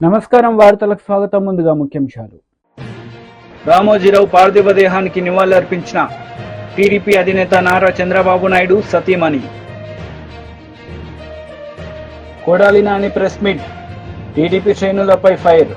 నమస్కారం, వార్తలకు స్వాగతం. ముందుగా ముఖ్యాంశాలు. రామోజీరావు పార్థివ దేహానికి నివాళులర్పించిన టీడీపీ అధినేత నారా చంద్రబాబు నాయుడు సతీమణి. Kodali Nani press meet, TDP శ్రేణులపై ఫైర్.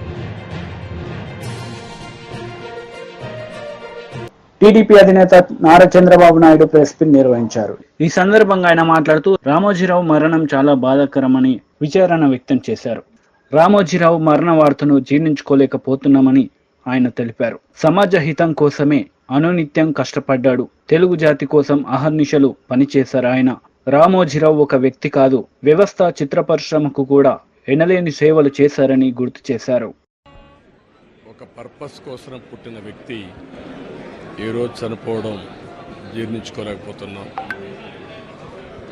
టీడీపీ అధినేత నారా చంద్రబాబు నాయుడు ప్రెస్ మీట్ నిర్వహించారు. ఈ సందర్భంగా ఆయన మాట్లాడుతూ రామోజీరావు మరణం చాలా బాధాకరమని విచారణ వ్యక్తం చేశారు. రామోజీరావు మరణ వార్తను జీర్ణించుకోలేకపోతున్నామని ఆయన తెలిపారు. సమాజ హితం కోసమే అనునిత్యం కష్టపడ్డాడు. తెలుగు జాతి కోసం అహర్నిశలు పనిచేశారు ఆయన. రామోజీరావు ఒక వ్యక్తి కాదు, వ్యవస్థ, చిత్ర పరిశ్రమకు కూడా ఎనలేని సేవలు చేశారని గుర్తు చేశారు. ఒక పర్పస్ కోసం పుట్టిన వ్యక్తి ఈరోజు చనిపోవడం జీర్ణించుకోలేకపోతున్నాం.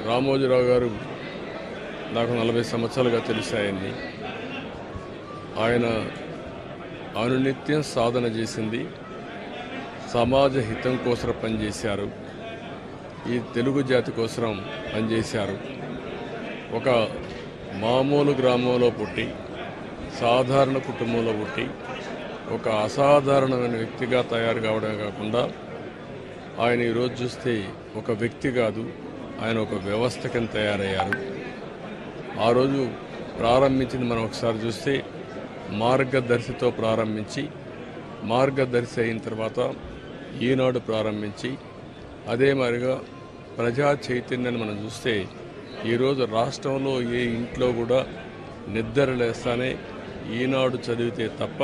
రామోజీరావు గారు నాకు 40 సంవత్సరాలుగా తెలిసాయని. ఆయన అనునిత్యం సాధన చేసింది సమాజ హితం కోసం పనిచేశారు. ఈ తెలుగు జాతి కోసం పనిచేశారు. ఒక మామూలు గ్రామంలో పుట్టి, సాధారణ కుటుంబంలో పుట్టి, ఒక అసాధారణమైన వ్యక్తిగా తయారు కావడమే కాకుండా ఆయన ఈరోజు చూస్తే ఒక వ్యక్తి కాదు, ఆయన ఒక వ్యవస్థ కింద తయారయ్యారు. ఆ రోజు ప్రారంభించింది మనం ఒకసారి చూస్తే మార్గదర్శితో ప్రారంభించి, మార్గదర్శి అయిన తర్వాత ఈనాడు ప్రారంభించి, అదే మాదిరిగా ప్రజా చైతన్యాన్ని మనం చూస్తే ఈరోజు రాష్ట్రంలో ఏ ఇంట్లో కూడా నిద్ర లేస్తానే ఈనాడు చదివితే తప్ప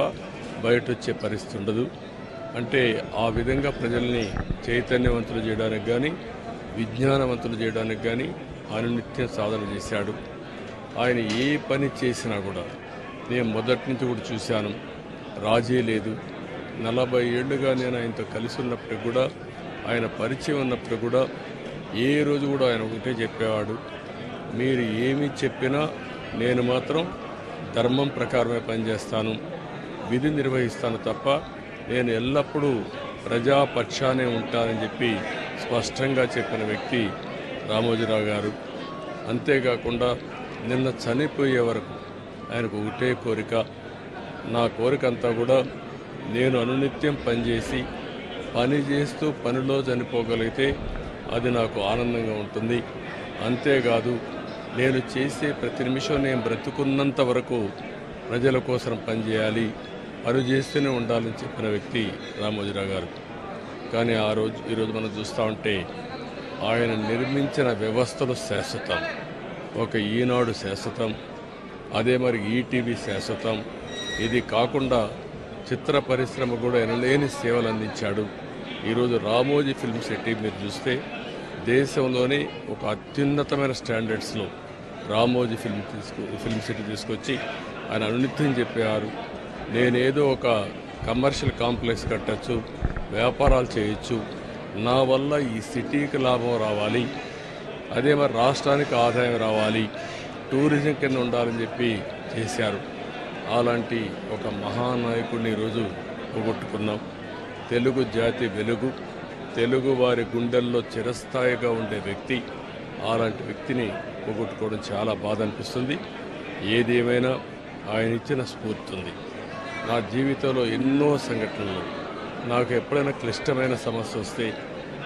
బయట వచ్చే పరిస్థితి ఉండదు. అంటే ఆ విధంగా ప్రజల్ని చైతన్యవంతులు చేయడానికి కానీ, విజ్ఞానవంతులు చేయడానికి కానీ అనునిత్యం సాధన చేశాడు. ఆయన ఏ పని చేసినా కూడా నేను మొదటి నుంచి కూడా చూశాను, రాజీ లేదు. 40 ఏళ్ళుగా నేను ఆయనతో కలిసి ఉన్నప్పుడు కూడా, ఆయన పరిచయం ఉన్నప్పుడు కూడా ఏ రోజు కూడా ఆయన ఒకటే చెప్పేవాడు, మీరు ఏమి చెప్పినా నేను మాత్రం ధర్మం ప్రకారమే పనిచేస్తాను, విధి నిర్వహిస్తాను తప్ప నేను ఎల్లప్పుడూ ప్రజాపక్షానే ఉంటానని చెప్పి స్పష్టంగా చెప్పిన వ్యక్తి రామోజీరావు గారు. అంతేకాకుండా నిన్న చనిపోయే వరకు ఆయనకు ఒకటే కోరిక, నా కోరిక అంతా కూడా నేను అనునిత్యం పనిచేసి, పని చేస్తూ పనిలో చనిపోగలిగితే అది నాకు ఆనందంగా ఉంటుంది. అంతేకాదు, నేను చేసే ప్రతి నిమిషం నేను బ్రతుకున్నంత వరకు ప్రజల కోసం పనిచేయాలి, పని చేస్తూనే ఉండాలని చెప్పిన వ్యక్తి రామోజీరావు గారు. కానీ ఈరోజు మనం చూస్తూ ఉంటే ఆయన నిర్మించిన వ్యవస్థలు శాశ్వతం. ఒక ఈనాడు శాశ్వతం, అదే మరి ఈటీవీ శాశ్వతం. ఇది కాకుండా చిత్ర పరిశ్రమ కూడా ఎనలేని సేవలు అందించాడు. ఈరోజు రామోజీ ఫిల్మ్ సిటీ మీరు చూస్తే దేశంలోనే ఒక అత్యున్నతమైన స్టాండర్డ్స్లో రామోజీ ఫిల్మ్ సిటీ తీసుకొచ్చి ఆయన అనునిత్యం చెప్పేవారు, నేనేదో ఒక కమర్షియల్ కాంప్లెక్స్ కట్టచ్చు, వ్యాపారాలు చేయొచ్చు, నా వల్ల ఈ సిటీకి లాభం రావాలి, అదే మరి రాష్ట్రానికి ఆదాయం రావాలి, టూరిజం కింద ఉండాలని చెప్పి చేశారు. అలాంటి ఒక మహానాయకుడిని ఈరోజు పోగొట్టుకున్నాం. తెలుగు జాతి వెలుగు, తెలుగు వారి గుండెల్లో చిరస్థాయిగా ఉండే వ్యక్తి, అలాంటి వ్యక్తిని పోగొట్టుకోవడం చాలా బాధ అనిపిస్తుంది. ఏదేమైనా ఆయన ఇచ్చిన స్ఫూర్తి ఉంది. నా జీవితంలో ఎన్నో సంఘటనలు, నాకు ఎప్పుడైనా క్లిష్టమైన సమస్య వస్తే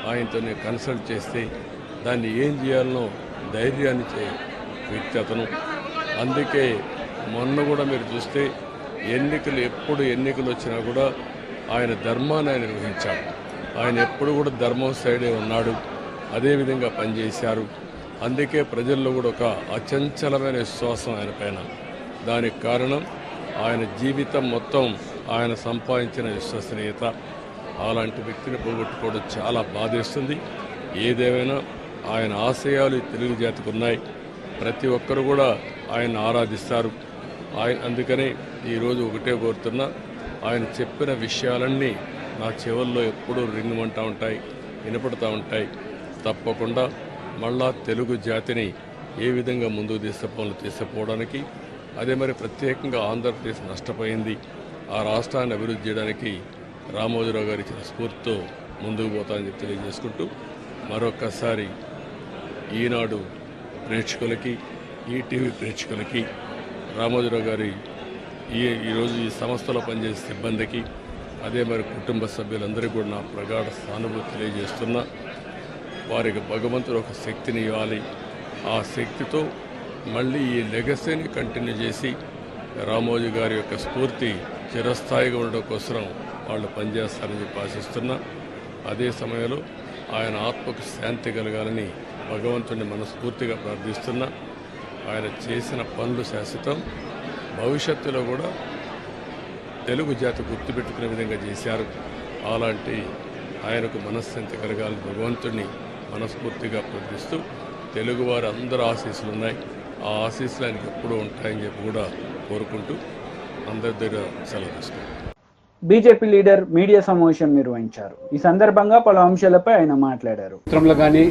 ఆయనతో నేను కన్సల్ట్ చేస్తే దాన్ని ఏం చేయాలనో ధైర్యాన్ని వ్యక్తి అతను. అందుకే మొన్న కూడా మీరు చూస్తే ఎప్పుడు ఎన్నికలు వచ్చినా కూడా ఆయన ధర్మాన్ని ఆయన నిర్వహించాడు. ఆయన ఎప్పుడు కూడా ధర్మం సైడే ఉన్నాడు, అదేవిధంగా పనిచేశారు. అందుకే ప్రజల్లో కూడా ఒక అచంచలమైన విశ్వాసం ఆయన పైన. దానికి కారణం ఆయన జీవితం మొత్తం ఆయన సంపాదించిన విశ్వసనీయత. అలాంటి వ్యక్తిని పోగొట్టుకోవడం చాలా బాధేస్తుంది. ఏదేమైనా ఆయన ఆశయాలు తెలుగు జాతికి ఉన్నాయి. ప్రతి ఒక్కరు కూడా ఆయన ఆరాధిస్తారు. అందుకనే ఈరోజు ఒకటే కోరుతున్నా, ఆయన చెప్పిన విషయాలన్నీ నా చెవుల్లో ఎప్పుడూ రింగుమంటూ ఉంటాయి, వినపడుతూ ఉంటాయి. తప్పకుండా మళ్ళా తెలుగు జాతిని ఏ విధంగా ముందుకు తీసుకుపోవడానికి, అదే మరి ప్రత్యేకంగా ఆంధ్రప్రదేశ్ నష్టపోయింది, ఆ రాష్ట్రాన్ని అభివృద్ధి చేయడానికి రామోజీరావు గారు ఇచ్చిన స్ఫూర్తితో ముందుకు పోతానని చెప్పి తెలియజేసుకుంటూ, మరొక్కసారి ఈనాడు ప్రేక్షకులకి, ఈటీవీ ప్రేక్షకులకి రామోజీరావు గారి ఈరోజు ఈ సంస్థలో పనిచేసే సిబ్బందికి అదే మరి కుటుంబ సభ్యులందరికీ కూడా నా ప్రగాఢ సానుభూతి తెలియజేస్తున్నా. వారికి భగవంతుడు ఒక శక్తిని ఇవ్వాలి. ఆ శక్తితో మళ్ళీ ఈ లెగసీని కంటిన్యూ చేసి రామోజీ గారి యొక్క స్ఫూర్తి చిరస్థాయిగా ఉండడం కోసం వాళ్ళు పనిచేస్తారని చెప్పి ఆశిస్తున్నా. అదే సమయంలో ఆయన ఆత్మకు శాంతి కలగాలని భగవంతుడిని మనస్ఫూర్తిగా ప్రార్థిస్తున్నా. ఆయన చేసిన పనులు శాశ్వతం. భవిష్యత్తులో కూడా తెలుగు జాతి గుర్తుపెట్టుకునే విధంగా చేశారు. అలాంటి ఆయనకు మనశ్శాంతి కలగాలని భగవంతుడిని మనస్ఫూర్తిగా ప్రార్థిస్తూ తెలుగువారి అందరూ ఆశీస్సులు ఉన్నాయి. ఆ ఆశీస్సులు ఆయనకు ఎప్పుడూ ఉంటాయని చెప్పి కూడా కోరుకుంటూ అందరి దగ్గర సెలవు తీసుకుంటాం. బీజేపీ లీడర్ మీడియా సమావేశం నిర్వహించారు. ఈ సందర్భంగా పలు అంశాలపై ఆయన మాట్లాడారు. చిత్రంలో కానీ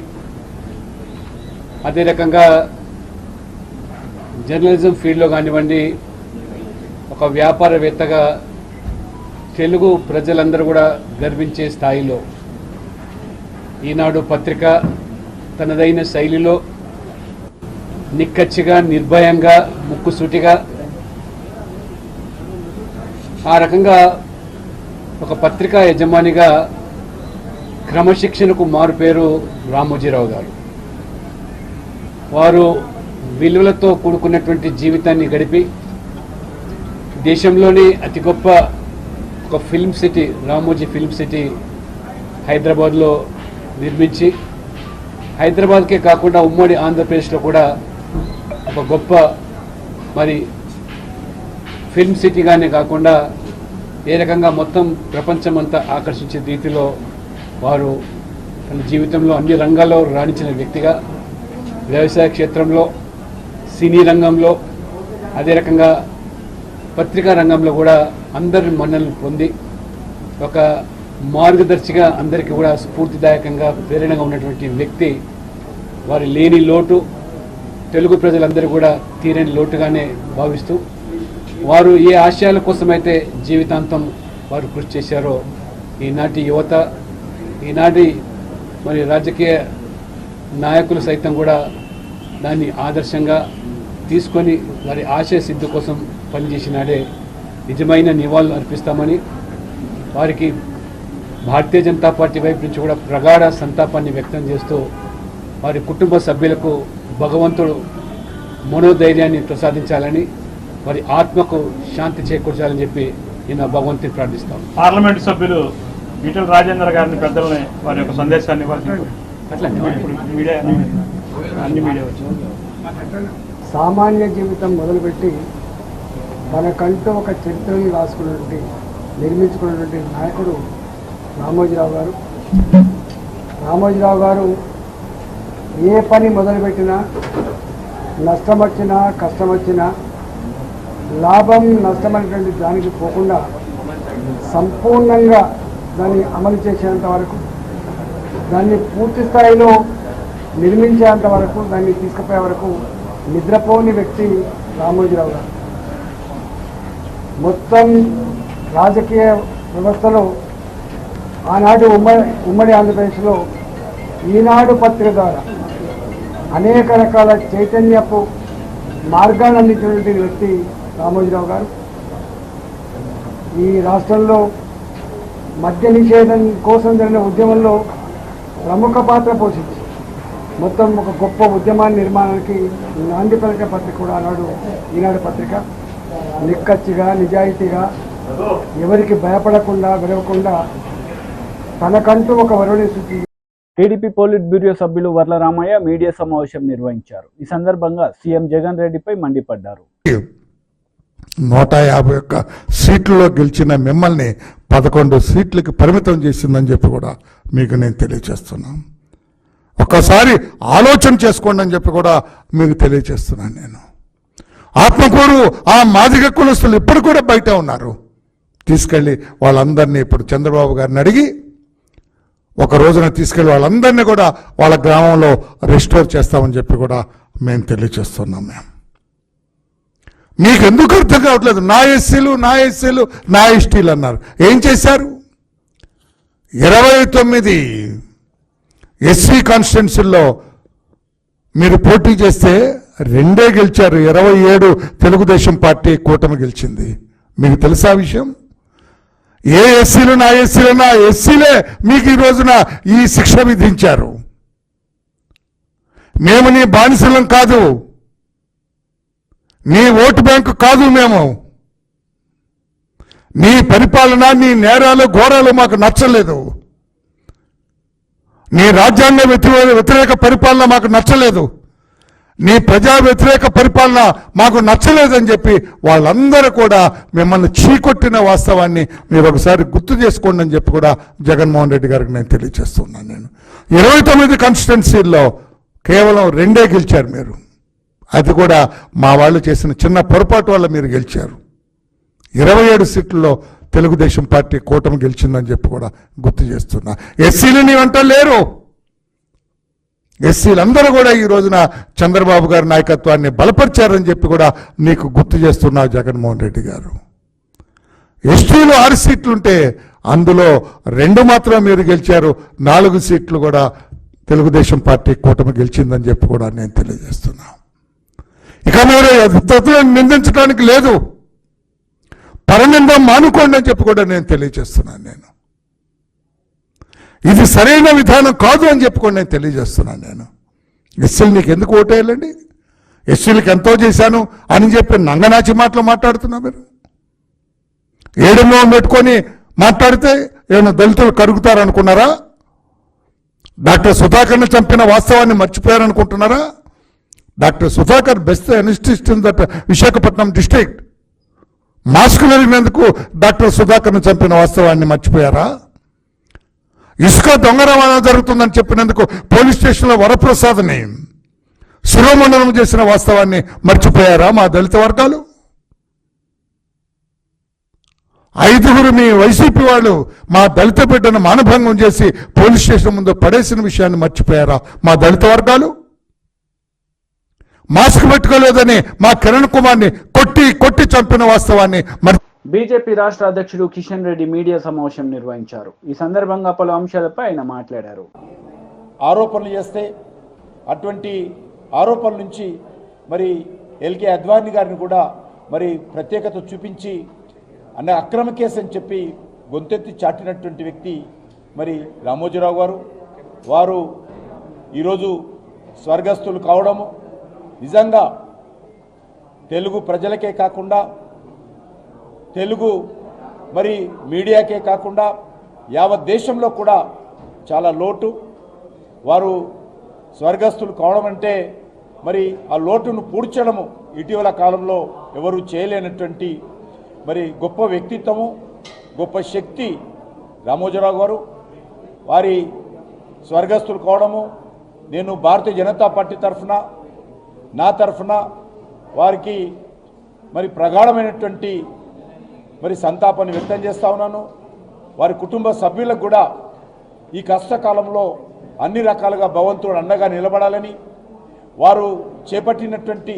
అదే రకంగా జర్నలిజం ఫీల్డ్లో కానివ్వండి, ఒక వ్యాపారవేత్తగా తెలుగు ప్రజలందరూ కూడా గర్వించే స్థాయిలో ఈనాడు పత్రిక తనదైన శైలిలో నిక్కచ్చిగా, నిర్భయంగా, ముక్కుసూటిగా ఆ రకంగా ఒక పత్రికా యజమానిగా క్రమశిక్షణకు మారుపేరు రామోజీరావు గారు. వారు విలువలతో కూడుకున్నటువంటి జీవితాన్ని గడిపి దేశంలోని అతి గొప్ప ఒక film city, Ramoji film city హైదరాబాద్లో నిర్మించి హైదరాబాద్కే కాకుండా ఉమ్మడి ఆంధ్రప్రదేశ్లో కూడా ఒక గొప్ప మరి ఫిల్మ్ సిటీగానే కాకుండా ఏ రకంగా మొత్తం ప్రపంచమంతా ఆకర్షించే రీతిలో వారు తన జీవితంలో అన్ని రంగాల్లో రాణించిన వ్యక్తిగా వ్యవసాయ క్షేత్రంలో, సినీ రంగంలో, అదే రకంగా పత్రికా రంగంలో కూడా అందరి మన్ననలు పొంది ఒక మార్గదర్శిగా అందరికీ కూడా స్ఫూర్తిదాయకంగా ప్రేరణగా ఉన్నటువంటి వ్యక్తి. వారి లేని లోటు తెలుగు ప్రజలందరూ కూడా తీరని లోటుగానే భావిస్తూ వారు ఏ ఆశయాల కోసమైతే జీవితాంతం వారు కృషి చేశారో ఈనాటి యువత, ఈనాటి మరి రాజకీయ నాయకులు సైతం కూడా దాన్ని ఆదర్శంగా తీసుకొని వారి ఆశయ సిద్ధి కోసం పనిచేసినాడే నిజమైన నివాళులు అర్పిస్తామని వారికి భారతీయ జనతా పార్టీ వైపు నుంచి కూడా ప్రగాఢ సంతాపాన్ని వ్యక్తం చేస్తూ వారి కుటుంబ సభ్యులకు భగవంతుడు మనోధైర్యాన్ని ప్రసాదించాలని, వారి ఆత్మకు శాంతి చేకూర్చాలని చెప్పి నేను భగవంతుని ప్రార్థిస్తాం. పార్లమెంటు సభ్యులు ఈటెల రాజేందర్ గారిని పెద్దలని వారి యొక్క సందేశాన్ని మీడియా అన్ని మీడియా వచ్చింది. సామాన్య జీవితం మొదలుపెట్టి తనకంటూ ఒక చరిత్రని రాసుకున్నటువంటి, నిర్మించుకున్నటువంటి నాయకుడు రామోజీరావు గారు. రామోజీరావు గారు ఏ పని మొదలుపెట్టినా, నష్టం వచ్చినా, కష్టం వచ్చినా, లాభం నష్టమైనటువంటి దానికి పోకుండా సంపూర్ణంగా దాన్ని అమలు చేసేంత వరకు, దాన్ని పూర్తి స్థాయిలో నిర్మించేంత వరకు, దాన్ని తీసుకుపోయే వరకు నిద్రపోని వ్యక్తి రామోజీరావు గారు. మొత్తం రాజకీయ వ్యవస్థలో ఆనాడు ఉమ్మడి ఆంధ్రప్రదేశ్లో ఈనాడు పత్రిక ద్వారా అనేక రకాల చైతన్యపు మార్గాన్ని అందించినటువంటి వ్యక్తి రామోజీరావు గారు. ఈ రాష్ట్రంలో మద్య నిషేధం కోసం జరిగిన ఉద్యమంలో ప్రముఖ పాత్ర పోషించి మొత్తం ఒక గొప్ప ఉద్యమాన్ని నిర్మాణానికి నాంది పలికిన పత్రిక కూడా ఆనాడు ఈనాడు పత్రిక. నిక్కచ్చిగా, నిజాయితీగా, ఎవరికి భయపడకుండా, విరవకుండా తనకంటూ ఒక వరుణి సృష్టించి టీడీపీ పోలిట్ బ్యూరో సభ్యులు వర్ల రామయ్య మీడియా సమావేశం నిర్వహించారు. ఈ సందర్భంగా సీఎం జగన్ రెడ్డిపై మండిపడ్డారు. 151 సీట్లలో గెలిచిన మిమ్మల్ని 11 సీట్లకి పరిమితం చేసిందని చెప్పి కూడా మీకు నేను తెలియజేస్తున్నాను. ఒక్కసారి ఆలోచన చేసుకోండి అని చెప్పి కూడా మీకు తెలియజేస్తున్నాను. నేను ఆత్మకూరు ఆ మాదిగ కులస్తులు ఇప్పుడు కూడా బయట ఉన్నారు. తీసుకెళ్ళి వాళ్ళందరినీ ఇప్పుడు చంద్రబాబు గారిని అడిగి ఒక రోజున తీసుకెళ్ళి వాళ్ళందరినీ కూడా వాళ్ళ గ్రామంలో రెస్టోర్ చేస్తామని చెప్పి కూడా మేము తెలియజేస్తున్నాం. మీకు ఎందుకు అర్థం కావట్లేదు? నా ఎస్సీలు, నా ఎస్సీలు, నా ఎస్టీలు అన్నారు. ఏం చేశారు? 29 ఎస్సీ కాన్స్టిట్యున్సీల్లో మీరు పోటీ చేస్తే 2 గెలిచారు. 27 తెలుగుదేశం పార్టీ కూటమి గెలిచింది. మీకు తెలుసా విషయం? ఏ ఎస్సీలు నా ఎస్సీలే మీకు ఈ రోజున ఈ శిక్ష విధించారు. మేము నీ బానిసలం కాదు, నీ ఓటు బ్యాంకు కాదు. మేము నీ పరిపాలన, నీ నేరాలు ఘోరాలు మాకు నచ్చలేదు. నీ రాజ్యాంగ వ్యతిరేక పరిపాలన మాకు నచ్చలేదు. నీ ప్రజా వ్యతిరేక పరిపాలన మాకు నచ్చలేదని చెప్పి వాళ్ళందరూ కూడా మిమ్మల్ని చీకొట్టిన వాస్తవాన్ని మీరు ఒకసారి గుర్తు చేసుకోండి అని చెప్పి కూడా జగన్మోహన్ రెడ్డి గారికి నేను తెలియజేస్తున్నాను. నేను 29 కాన్స్టిట్యున్సీల్లో కేవలం 2 గెలిచారు మీరు. అది కూడా మా వాళ్ళు చేసిన చిన్న పొరపాటు వల్ల మీరు గెలిచారు. 27 సీట్లలో తెలుగుదేశం పార్టీ కూటమి గెలిచిందని చెప్పి కూడా గుర్తు చేస్తున్నా. ఎస్సీలు నీ వెంట లేరు. ఎస్సీలందరూ కూడా ఈ రోజున చంద్రబాబు గారి నాయకత్వాన్ని బలపరిచారని చెప్పి కూడా నీకు గుర్తు చేస్తున్నా జగన్మోహన్ రెడ్డి గారు. ఎస్టీలు 6 సీట్లుంటే అందులో 2 మాత్రం మీరు గెలిచారు. 4 సీట్లు కూడా తెలుగుదేశం పార్టీ కూటమి గెలిచిందని చెప్పి కూడా నేను తెలియజేస్తున్నా. ఇక మీరు ఇతరులను నిందించడానికి లేదు, పరనింద మానుకోండి అని చెప్పి కూడా నేను తెలియజేస్తున్నాను. నేను ఇది సరైన విధానం కాదు అని చెప్పుకొని నేను తెలియజేస్తున్నాను. నేను ఎస్సీలు నీకు ఎందుకు ఓటేయాలండి? ఎస్సీలకు ఎంతో చేశాను అని చెప్పి నంగనాచి మాటలు మాట్లాడుతున్నా. మీరు ఏడుమో పెట్టుకొని మాట్లాడితే ఏమైనా దళితులు కరుగుతారనుకున్నారా? డాక్టర్ సుధాకర్ని చంపిన వాస్తవాన్ని మర్చిపోయారనుకుంటున్నారా? Doctor Sudhakar best anaesthetist in that Visakhapatnam district. మాస్కులు ఎరిగినందుకు డాక్టర్ సుధాకర్ని చంపిన వాస్తవాన్ని మర్చిపోయారా? ఇసుక దొంగ రవాణా జరుగుతుందని చెప్పినందుకు పోలీస్ స్టేషన్లో వరప్రసాద్ని శిరోమండనం చేసిన వాస్తవాన్ని మర్చిపోయారా మా దళిత వర్గాలు? 5 మీ వైసీపీ వాళ్ళు మా దళిత బిడ్డను మానభంగం చేసి పోలీస్ స్టేషన్ ముందు పడేసిన విషయాన్ని మర్చిపోయారా మా దళిత వర్గాలు? మాస్క్ పెట్టుకోలేదని మా కిరణ్ కుమార్ని కొట్టి చంపిన వాస్తవాన్ని బీజేపీ రాష్ట్ర అధ్యక్షుడు కిషన్ రెడ్డి మీడియా సమావేశం నిర్వహించారు. ఈ సందర్భంగా పలు అంశాలపై ఆయన మాట్లాడారు. ఆరోపణలు చేస్తే అటువంటి ఆరోపణల నుంచి మరి ఎల్కే అద్వానీ గారిని కూడా మరి ప్రత్యేకత చూపించి అక్రమ కేసు అని చెప్పి గొంతెత్తి చాటినటువంటి వ్యక్తి మరి రామోజీరావు గారు. వారు ఈరోజు స్వర్గస్థులు కావడము నిజంగా తెలుగు ప్రజలకే కాకుండా తెలుగు మరి మీడియాకే కాకుండా యావత్ దేశంలో కూడా చాలా లోటు. వారు స్వర్గస్థులు కావడం అంటే మరి ఆ లోటును పూడ్చడము ఇటీవల కాలంలో ఎవరు చేయలేనటువంటి మరి గొప్ప వ్యక్తిత్వము, గొప్ప శక్తి రామోజీరావు గారు. వారి స్వర్గస్థులు కావడము నేను భారతీయ జనతా పార్టీ తరఫున, నా తరఫున వారికి మరి ప్రగాఢమైనటువంటి మరి సంతాపాన్ని వ్యక్తం చేస్తూ ఉన్నాను. వారి కుటుంబ సభ్యులకు కూడా ఈ కష్టకాలంలో అన్ని రకాలుగా భగవంతుడు అండగా నిలబడాలని, వారు చేపట్టినటువంటి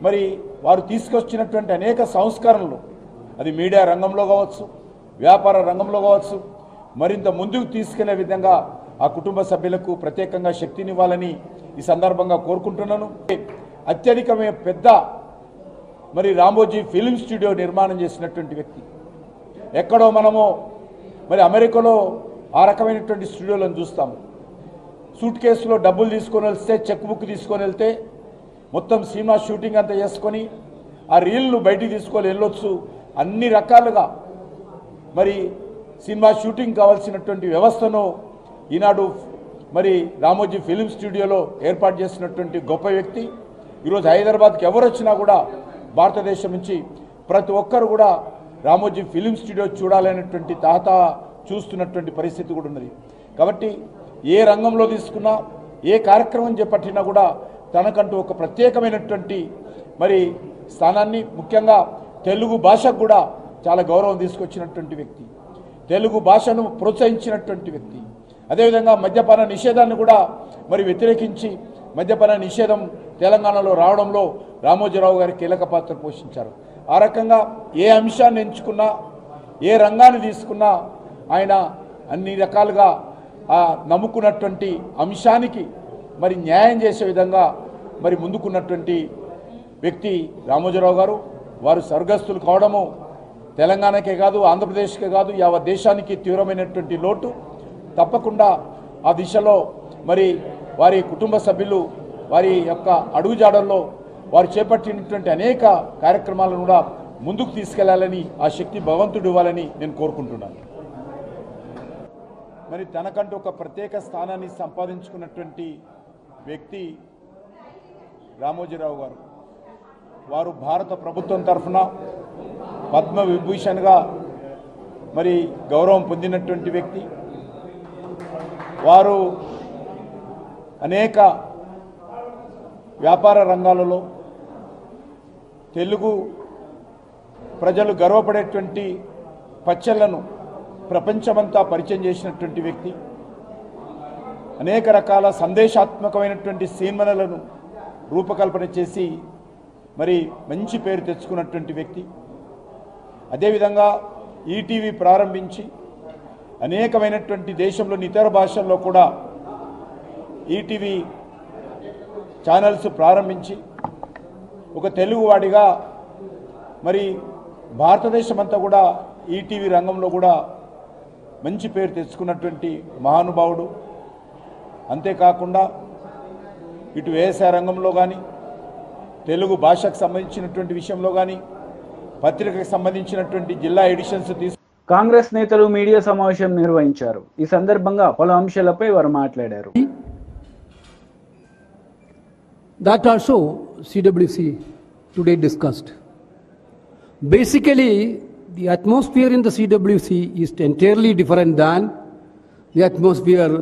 మరి వారు తీసుకొచ్చినటువంటి అనేక సంస్కరణలు అది మీడియా రంగంలో కావచ్చు, వ్యాపార రంగంలో కావచ్చు, మరింత ముందుకు తీసుకెళ్లే విధంగా ఆ కుటుంబ సభ్యులకు ప్రత్యేకంగా శక్తినివ్వాలని ఈ సందర్భంగా కోరుకుంటున్నాను. అత్యధికమైన పెద్ద మరి రామోజీ ఫిల్మ్ స్టూడియో నిర్మాణం చేసినటువంటి వ్యక్తి. ఎక్కడో మనము మరి అమెరికాలో ఆ రకమైనటువంటి స్టూడియోలను చూస్తాము. సూట్ కేసులో డబ్బులు తీసుకొని వెళ్తే, చెక్ బుక్ తీసుకొని వెళ్తే మొత్తం సినిమా షూటింగ్ అంతా చేసుకొని ఆ రీల్ను బయటికి తీసుకొని వెళ్ళొచ్చు. అన్ని రకాలుగా మరి సినిమా షూటింగ్ కావాల్సినటువంటి వ్యవస్థను ఈనాడు మరి రామోజీ ఫిల్మ్ స్టూడియోలో ఏర్పాటు చేసినటువంటి గొప్ప వ్యక్తి. ఈరోజు హైదరాబాద్కి ఎవరు వచ్చినా కూడా భారతదేశం నుంచి ప్రతి ఒక్కరు కూడా రామోజీ ఫిల్మ్ స్టూడియో చూడాలనేటువంటి తాత చూస్తున్నటువంటి పరిస్థితి కూడా ఉన్నది. కాబట్టి ఏ రంగంలో తీసుకున్నా, ఏ కార్యక్రమం చేపట్టినా కూడా తనకంటూ ఒక ప్రత్యేకమైనటువంటి మరి స్థానాన్ని, ముఖ్యంగా తెలుగు భాషకు కూడా చాలా గౌరవం తీసుకొచ్చినటువంటి వ్యక్తి, తెలుగు భాషను ప్రోత్సహించినటువంటి వ్యక్తి. అదేవిధంగా మద్యపాన నిషేధాన్ని కూడా మరి వ్యతిరేకించి మద్యపాన నిషేధం తెలంగాణలో రావడంలో రామోజీరావు గారి కీలక పాత్ర పోషించారు. ఆ రకంగా ఏ అంశాన్ని ఎంచుకున్నా, ఏ రంగాన్ని తీసుకున్నా ఆయన అన్ని రకాలుగా నమ్ముకున్నటువంటి అంశానికి మరి న్యాయం చేసే విధంగా మరి ముందుకున్నటువంటి వ్యక్తి రామోజీరావు గారు. వారు స్వర్గస్థులు కావడము తెలంగాణకే కాదు, ఆంధ్రప్రదేశ్కే కాదు, యావత్ దేశానికి తీవ్రమైనటువంటి లోటు. తప్పకుండా ఆ దిశలో మరి వారి కుటుంబ సభ్యులు వారి యొక్క అడుగుజాడల్లో వారు చేపట్టినటువంటి అనేక కార్యక్రమాలను కూడా ముందుకు తీసుకెళ్లాలని ఆ శక్తి భగవంతుడు ఇవ్వాలని నేను కోరుకుంటున్నాను. మరి తనకంటూ ఒక ప్రత్యేక స్థానాన్ని సంపాదించుకున్నటువంటి వ్యక్తి రామోజీరావు గారు. వారు భారత ప్రభుత్వం తరఫున పద్మ విభూషణ్గా మరి గౌరవం పొందినటువంటి వ్యక్తి. వారు అనేక వ్యాపార రంగాలలో తెలుగు ప్రజలు గర్వపడేటువంటి పచ్చళ్లను ప్రపంచమంతా పరిచయం చేసినటువంటి వ్యక్తి. అనేక రకాల సందేశాత్మకమైనటువంటి సినిమాలను రూపకల్పన చేసి మరి మంచి పేరు తెచ్చుకున్నటువంటి వ్యక్తి. అదేవిధంగా ఈటీవీ ప్రారంభించి అనేకమైనటువంటి దేశంలోని ఇతర భాషల్లో కూడా ఈటీవీ ఛానల్స్ ప్రారంభించి ఒక తెలుగువాడిగా మరి భారతదేశమంతా కూడా ఈటీవీ రంగంలో కూడా మంచి పేరు తెచ్చుకున్నటువంటి మహానుభావుడు. అంతేకాకుండా ఇటు వ్యవసాయ రంగంలో కానీ, తెలుగు భాషకు సంబంధించినటువంటి విషయంలో కానీ, పత్రికకు సంబంధించినటువంటి జిల్లా ఎడిషన్స్ కాంగ్రెస్ నేతలు మీడియా సమావేశం నిర్వహించారు. ఈ సందర్భంగా పలు అంశాలపై వారు మాట్లాడారు. That also CWC today discussed. Basically, the atmosphere in the CWC is entirely different than the atmosphere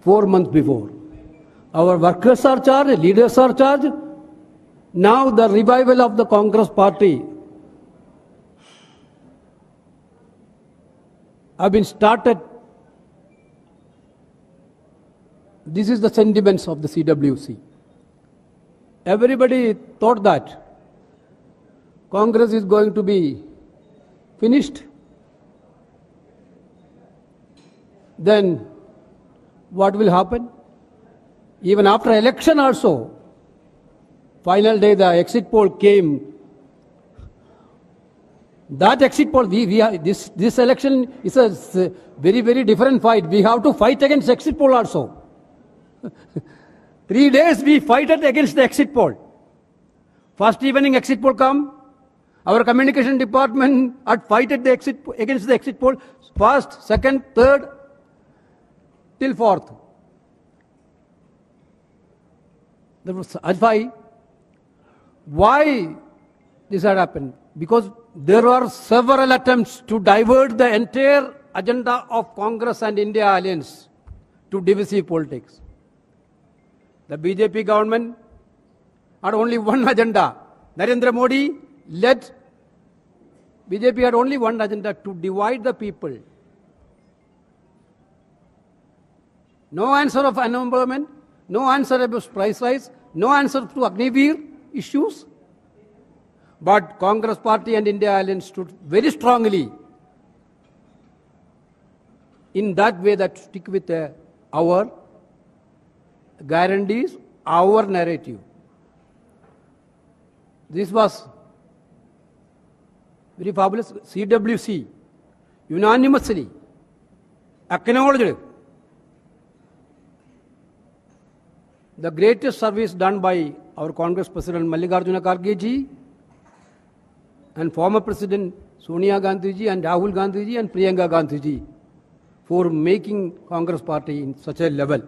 4 months before. Our workers are charged, leaders are charged. Now the revival of the Congress party have been started. This is the sentiments of the CWC. Everybody thought that Congress is going to be finished. Then what will happen? Even after election also, final day the exit poll came. That exit poll, this election is a very, very different fight. We have to fight against exit poll also. 3 days we fighted against the exit poll. First evening exit poll come, our communication department had fighted against the exit poll, first, second, third, till fourth. Why this had happened? Because there were several attempts to divert the entire agenda of Congress and India alliance to divisive politics. The BJP government had only one agenda. Narendra Modi led BJP had only one agenda, to divide the people. No answer of unemployment, no answer about price rise, no answer to Agniveer issues. But Congress party and India alliance stood very strongly in that way, that stick with our guarantees, our narrative. This was very fabulous. CWC unanimously acknowledged the greatest service done by our Congress President Mallikarjuna Kharge ji and former President Sonia Gandhi ji and Rahul Gandhi ji and Priyanka Gandhi ji for making Congress party in such a level.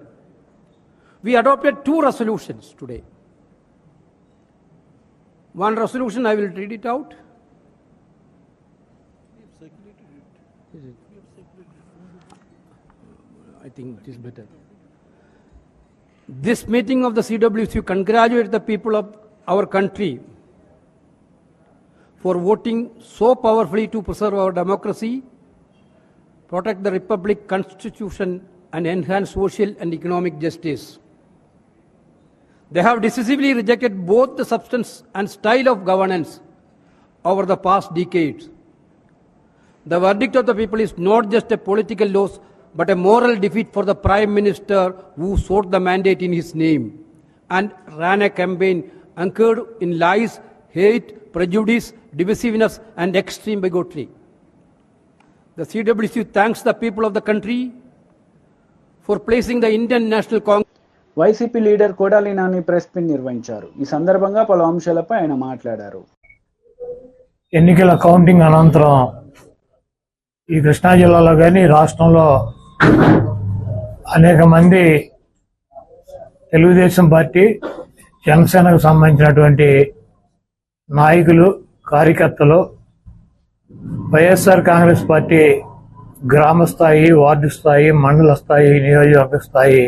We adopted 2 resolutions today. One resolution, I will read it out. I think it is better. This meeting of the CWC congratulates the people of our country for voting so powerfully to preserve our democracy, protect the Republic Constitution and enhance social and economic justice. They have decisively rejected both the substance and style of governance over the past decades. The verdict of the people is not just a political loss, but a moral defeat for the Prime Minister who sought the mandate in his name and ran a campaign anchored in lies, hate, prejudice, divisiveness, and extreme bigotry. The CWC thanks the people of the country for placing the Indian National Congress. YCP leader Kodali Nani press meet నిర్వహించారు. ఈ సందర్భంగా పలు అంశాలపై ఆయన మాట్లాడారు. ఎన్నికల counting అనంతరం ఈ కృష్ణా జిల్లాలో కానీ రాష్ట్రంలో అనేక మంది తెలుగుదేశం పార్టీ, జనసేనకు సంబంధించినటువంటి నాయకులు, కార్యకర్తలు వైఎస్ఆర్ కాంగ్రెస్ పార్టీ గ్రామ స్థాయి, వార్డు స్థాయి, మండల స్థాయి, నియోజకవర్గ స్థాయి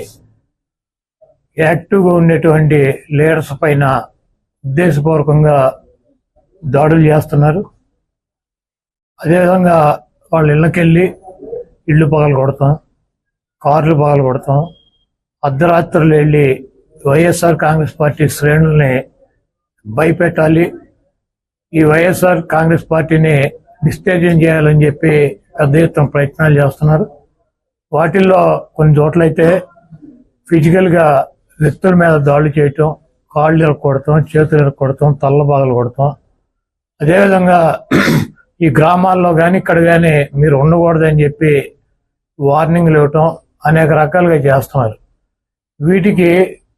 యాక్టివ్గా ఉండేటువంటి లీడర్స్ పైన ఉద్దేశపూర్వకంగా దాడులు చేస్తున్నారు. అదేవిధంగా వాళ్ళ ఇళ్ళకెళ్ళి ఇళ్ళు పగలు కొడతాం, కార్లు పగలు కొడతాం, అర్ధరాత్రులు వెళ్ళి వైఎస్ఆర్ కాంగ్రెస్ పార్టీ శ్రేణుల్ని భయపెట్టాలి, ఈ వైఎస్ఆర్ కాంగ్రెస్ పార్టీని డిస్టేజన్ చేయాలని చెప్పి పెద్ద ఎత్తున ప్రయత్నాలు చేస్తున్నారు. వాటిల్లో కొన్ని చోట్లయితే ఫిజికల్గా వ్యక్తుల మీద దాడులు చేయటం, కాళ్ళు ఇరక్కొడతాం, చేతులు ఇరక్కొడతాం, తల్ల బాగలు కొడతాం. అదేవిధంగా ఈ గ్రామాల్లో కానీ ఇక్కడ కానీ మీరు ఉండకూడదని చెప్పి వార్నింగ్లు ఇవ్వటం అనేక రకాలుగా చేస్తున్నారు. వీటికి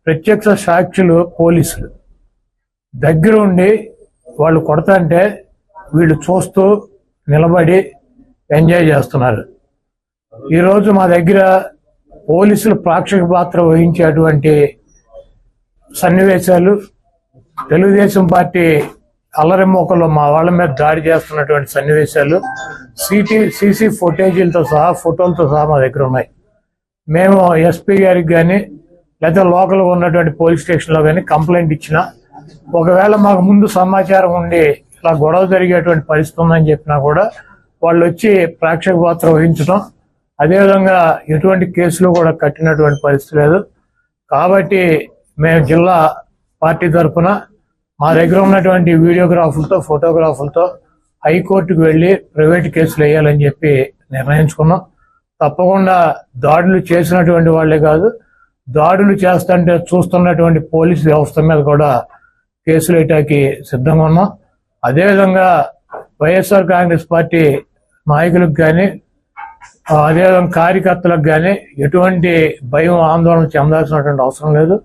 ప్రత్యక్ష సాక్షులు పోలీసులు దగ్గర ఉండి వాళ్ళు కొడతాంటే వీళ్ళు చూస్తూ నిలబడి ఎంజాయ్ చేస్తున్నారు. ఈరోజు మా దగ్గర పోలీసులు ప్రేక్షక పాత్ర వహించేటువంటి సన్నివేశాలు, తెలుగుదేశం పార్టీ అల్లరిమోకలో మా వాళ్ళ మీద దాడి చేస్తున్నటువంటి సన్నివేశాలు సీసీ ఫుటేజీలతో సహా, ఫోటోలతో సహా మా దగ్గర ఉన్నాయి. మేము ఎస్పీ గారికి కానీ లేదా లోకల్గా ఉన్నటువంటి పోలీస్ స్టేషన్లో కానీ కంప్లైంట్ ఇచ్చినా, ఒకవేళ మాకు ముందు సమాచారం ఉండి ఇలా గొడవ జరిగేటువంటి పరిస్థితి ఉందని చెప్పినా కూడా వాళ్ళు వచ్చి ప్రేక్షక పాత్ర వహించడం, అదేవిధంగా ఎటువంటి కేసులు కూడా కట్టినటువంటి పరిస్థితి లేదు. కాబట్టి మేము జిల్లా పార్టీ తరఫున మా దగ్గర ఉన్నటువంటి వీడియోగ్రాఫులతో, ఫోటోగ్రాఫులతో హైకోర్టుకు వెళ్ళి ప్రైవేట్ కేసులు వేయాలని చెప్పి నిర్ణయించుకున్నాం. తప్పకుండా దాడులు చేసినటువంటి వాళ్లే కాదు, దాడులు చేస్తుంటే చూస్తున్నటువంటి పోలీసు వ్యవస్థ మీద కూడా కేసులు వేయటానికి సిద్ధంగా ఉన్నాం. అదేవిధంగా వైఎస్ఆర్ కాంగ్రెస్ పార్టీ నాయకులకు కానీ, అదేవిధంగా కార్యకర్తలకు కానీ ఎటువంటి భయం, ఆందోళన చెందాల్సినటువంటి అవసరం లేదు.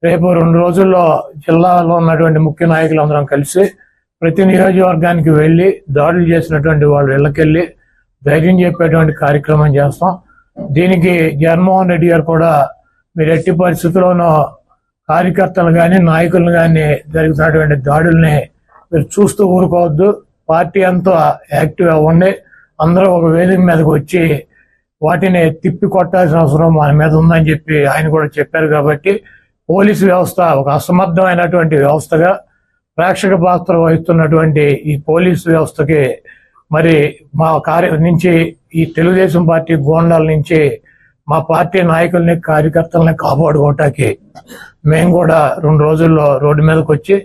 రేపు 2 రోజుల్లో జిల్లాలో ఉన్నటువంటి ముఖ్య నాయకులందరం కలిసి ప్రతి నియోజకవర్గానికి వెళ్ళి దాడులు చేసినటువంటి వాళ్ళు ఇళ్ళకెళ్ళి ధైర్యం చెప్పేటువంటి కార్యక్రమం చేస్తాం. దీనికి జగన్మోహన్ రెడ్డి గారు కూడా మీరు ఎట్టి పరిస్థితుల్లోనూ కార్యకర్తలు కానీ, నాయకులను కానీ జరుగుతున్నటువంటి దాడుల్ని మీరు చూస్తూ ఊరుకోవద్దు, పార్టీ అంతా యాక్టివ్ అవ్వండి, అందరూ ఒక వేదిక మీదకి వచ్చి వాటిని తిప్పి కొట్టాల్సిన అవసరం మన మీద ఉందని చెప్పి ఆయన కూడా చెప్పారు. కాబట్టి పోలీసు వ్యవస్థ ఒక అసమర్థమైనటువంటి వ్యవస్థగా ప్రేక్షక పాత్ర వహిస్తున్నటువంటి ఈ పోలీసు వ్యవస్థకి మరి మా నుంచి ఈ తెలుగుదేశం పార్టీ గోండాల నుంచి మా పార్టీ నాయకుల్ని, కార్యకర్తల్ని కాపాడుకోవటానికి మేము కూడా 2 రోజుల్లో రోడ్డు మీదకి వచ్చి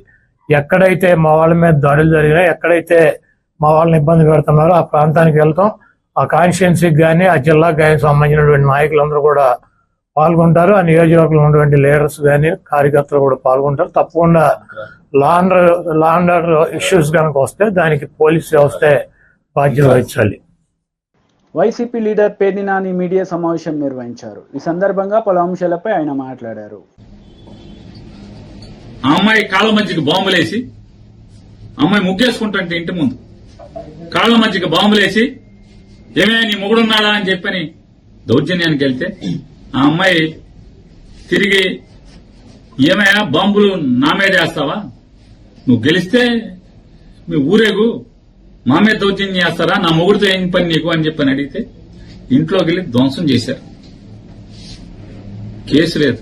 ఎక్కడైతే మా వాళ్ళ మీద దాడులు జరిగినాయి, ఎక్కడైతే మా వాళ్ళని ఇబ్బంది పెడుతున్నారో ఆ ప్రాంతానికి వెళ్తాం. ఆ కాన్స్టిట్యున్సీకి కానీ, ఆ జిల్లాకు కానీ సంబంధించినటువంటి నాయకులందరూ కూడా పాల్గొంటారు. ఆ నియోజకవర్గంలో ఉన్నటువంటి లీడర్స్ కానీ, కార్యకర్తలు కూడా పాల్గొంటారు. తప్పకుండా లా అండ్ ఆర్డర్ ఇష్యూస్ కనుక వస్తే దానికి పోలీస్ వ్యవస్థే బాధ్యత వహించాలి. YCP leader Perni Nani media సమావేశం నిర్వహించారు. ఈ సందర్భంగా పలు అంశాలపై ఆయన మాట్లాడారు. ఆ అమ్మాయి కాళ్ళ మధ్యకి బాంబులేసి, అమ్మాయి ముగ్గేసుకుంటుంటే ఇంటి ముందు కాళ్ళ మధ్యకి బాంబులేసి ఏమే నీ మొగుడున్నాడా అని చెప్పని దౌర్జన్యానికి వెళ్తే ఆ అమ్మాయి తిరిగి ఏమయ్యా బాంబులు నా మీద వేస్తావా, నువ్వు గెలిస్తే మీ ఊరేగు మా మీద దౌర్జన్యం చేస్తారా, నా మొగుడితో ఏం పని నీకు అని చెప్పని అడిగితే ఇంట్లోకి వెళ్ళి ధ్వంసం చేశారు. కేసు లేదు,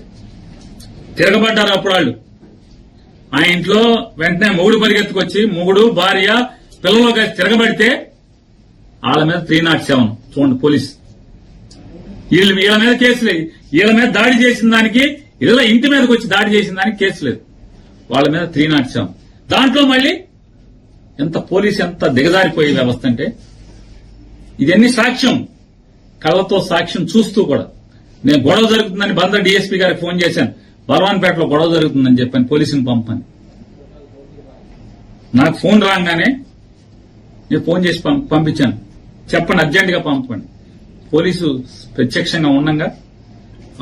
తిరగబడ్డారు అప్పుడు వాళ్ళు. ఆ ఇంట్లో వెంటనే మొగుడు పరిగెత్తుకొచ్చి మొగుడు, భార్య, పిల్లలు కలిసి తిరగబడితే వాళ్ళ మీద 307 చూడండి పోలీసు. వీళ్ళ మీద కేసు లేదు. వీళ్ళ మీద దాడి చేసిన దానికి, ఇళ్ళ ఇంటి మీదకి వచ్చి దాడి చేసిన దానికి కేసు లేదు. వాళ్ళ మీద 307. దాంట్లో మళ్ళీ ఎంత పోలీసు ఎంత దిగజారిపోయే వ్యవస్థ అంటే ఇదన్నీ సాక్ష్యం, కళ్ళతో సాక్ష్యం చూస్తూ కూడా. నేను గొడవ జరుగుతుందని బందర్ డీఎస్పీ గారికి ఫోన్ చేశాను, బలవాన్పేటలో గొడవ జరుగుతుందని చెప్పాను, పోలీసుని పంపని. నాకు ఫోన్ రాగానే నేను ఫోన్ చేసి పంపించాను, చెప్పండి అర్జెంటుగా పంపండి. పోలీసు ప్రత్యక్షంగా ఉండగా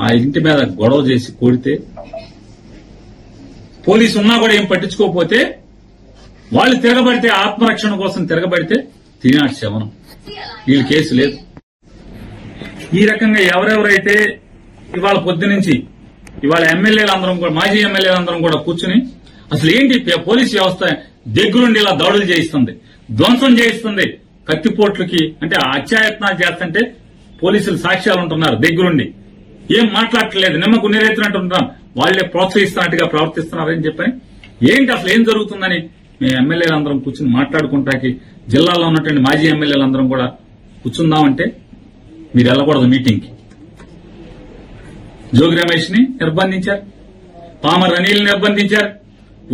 ఆ ఇంటి మీద గొడవ చేసి కొడితే, పోలీసు ఉన్నా కూడా ఏం పట్టించుకోకపోతే, వాళ్ళు తిరగబడితే ఆత్మరక్షణ కోసం తిరగబడితే 307 వీళ్ళ కేసు లేదు. ఈ రకంగా ఎవరెవరైతే ఇవాళ పొద్దునుంచి ఇవాళ ఎమ్మెల్యేలందరం కూడా, మాజీ ఎమ్మెల్యేలందరం కూడా కూర్చుని అసలు ఏంటి పోలీసు వ్యవస్థ దగ్గరుండి ఇలా దాడులు చేయిస్తుంది, ధ్వంసం చేయిస్తుంది, కత్తిపోట్లకి అంటే అత్యాయత్నాలు చేస్తుంటే పోలీసులు సాక్ష్యాలు ఉంటున్నారు దగ్గరుండి, ఏం మాట్లాడట్లేదు, నిమ్మకు నీరెత్తినట్టుంటున్నాం, వాళ్లే ప్రోత్సహిస్తున్నట్టుగా ప్రవర్తిస్తున్నారని చెప్పని ఏంటి అసలు ఏం జరుగుతుందని మేము ఎమ్మెల్యేలందరం కూర్చుని మాట్లాడుకుంటాకి జిల్లాలో ఉన్నటువంటి మాజీ ఎమ్మెల్యేలందరం కూడా కూర్చుందామంటే మీరు వెళ్ళకూడదు మీటింగ్కి. జోగి రమేష్ ని నిర్బంధించారు, పామర్ అనిల్ నిర్బంధించారు,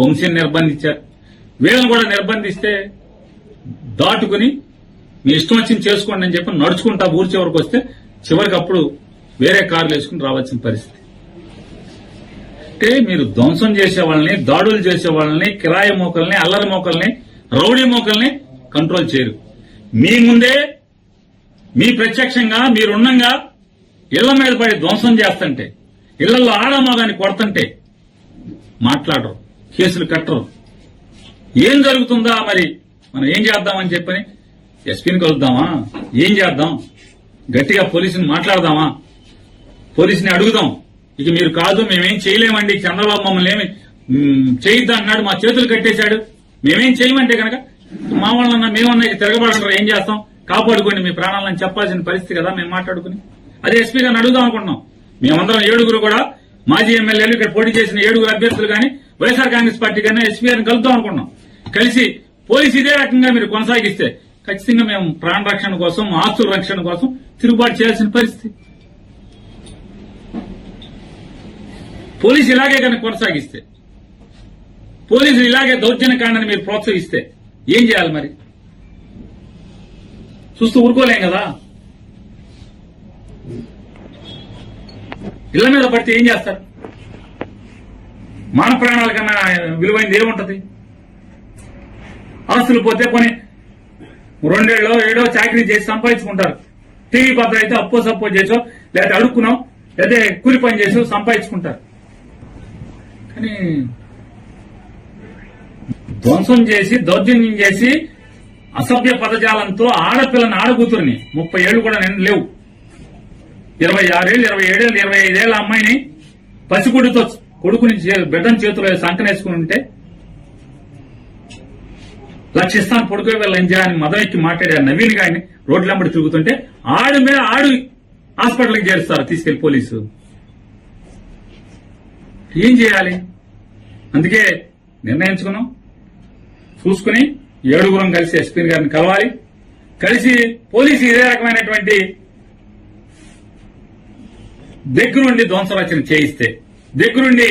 వంశీని నిర్బంధించారు. వీళ్ళని కూడా నిర్బంధిస్తే దాటుకుని మీ ఇష్టం వచ్చింది చేసుకోండి అని చెప్పి నడుచుకుంటా ఊరి చివరికి వస్తే చివరికి అప్పుడు వేరే కార్లు వేసుకుని రావాల్సిన పరిస్థితి. అంటే మీరు ధ్వంసం చేసే వాళ్ళని, దాడులు చేసే వాళ్ళని, కిరాయి మోకల్ని, అల్లరి మోకల్ని, రౌడీ మోకల్ని కంట్రోల్ చేయరు. మీ ముందే మీ ప్రత్యక్షంగా మీరున్నంగా ఇళ్ల మీద పడి ధ్వంసం చేస్తుంటే, ఇళ్లలో ఆడమగాని కొడుతుంటే మాట్లాడరు, కేసులు కట్టరు. ఏం జరుగుతుందా మరి మనం ఏం చేద్దామని చెప్పని ఎస్పీని కలుద్దామా, ఏం చేద్దాం, గట్టిగా పోలీసుని మాట్లాడదామా, పోలీసుని అడుగుదాం, ఇక మీరు కాదు మేమేం చేయలేమండి, చంద్రబాబు మమ్మల్ని ఏమి చేయొద్దు అన్నాడు, మా చేతులు కట్టేశాడు, మేమేం చేయమంటే కనుక మా వాళ్ళన్నా మేమన్నా తిరగబడరు, ఏం చేస్తాం, కాపాడుకోండి మీ ప్రాణాలను చెప్పాల్సిన పరిస్థితి కదా మేము మాట్లాడుకుని. అదే ఎస్పీ గారిని అడుగుదాం అనుకుంటున్నాం. మేమందరం 7 కూడా మాజీ ఎమ్మెల్యేలు, ఇక్కడ పోటీ చేసిన 7 అభ్యర్థులు కానీ వైఎస్ఆర్ కాంగ్రెస్ పార్టీ కానీ ఎస్పీ గారిని కలుద్దాం అనుకున్నాం. కలిసి పోలీసు ఇదే రకంగా మీరు కొనసాగిస్తే ఖచ్చితంగా మేము ప్రాణ రక్షణ కోసం, ఆస్తుల రక్షణ కోసం తిరుగుబాటు చేయాల్సిన పరిస్థితి. పోలీసు ఇలాగే కనుక కొనసాగిస్తే, పోలీసులు ఇలాగే దౌర్జన్యకాండని మీరు ప్రోత్సహిస్తే ఏం చేయాలి మరి? చూస్తూ ఊరుకోలేం కదా. ఇళ్ల మీద పడితే ఏం చేస్తారు? మాన ప్రాణాల కన్నా విలువైంది ఏముంటది? ఆస్తులు పోతే కొని 2 ఏళ్ళో 7 చాకరీ చేసి సంపాదించుకుంటారు. టీవీ పత్ర అయితే అప్పో సప్పో చేసో, లేకపోతే అడుక్కున్నాం, లేకపోతే కూలి పని చేసో సంపాదించుకుంటారు. కానీ ధ్వంసం చేసి, దౌర్జన్యం చేసి, అసభ్య పదజాలంతో ఆడపిల్లని, ఆడకూతురిని 30 ఏళ్లు కూడా లేవు, 26 ఏళ్ళు, 27 ఏళ్ళు, 25 ఏళ్ల అమ్మాయిని పసిగుడితో కొడుకుని బిడ్డను చేతిలో సంకనేసుకుని ఉంటే లక్షిస్తాను పొడుకోవే వీళ్ళ ఎంజాయ్ అని మదం ఎక్కి మాట్లాడారు నవీన్ గారిని రోడ్లెంబడి తిరుగుతుంటే ఆడు మీద ఆడు హాస్పిటల్కి చేరుస్తారు తీసుకెళ్లి పోలీసు. ఏం చేయాలి? అందుకే నిర్ణయించుకున్నాం, చూసుకుని 7 కలిసి ఎస్పీ గారిని కలవాలి, కలిసి పోలీసు ఇదే రకమైనటువంటి దగ్గరుండి ధ్వంసరచన చేయిస్తే, దగ్గరుండి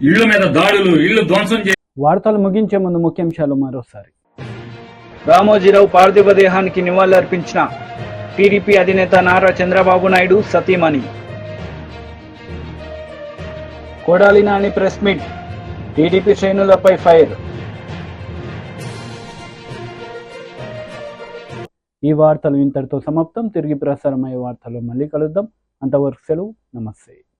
ఇళ్ల మీద దాడులు, ఇళ్లు ధ్వంసం చేసి. వార్తలు ముగించే ముందు ముఖ్యాంశాలు మరోసారి. రామోజీరావు పార్థివ దేహానికి నివాళులర్పించిన టీడీపీ అధినేత నారా చంద్రబాబు నాయుడు సతీమణి. Kodali Nani press meet, TDP శ్రేణులపై ఫైర్. ఈ వార్తలు ఇంతటితో సమాప్తం. తిరిగి ప్రసారమయ్యే వార్తల్లో మళ్ళీ కలుద్దాం. అంతవరకు సెలవు, నమస్తే.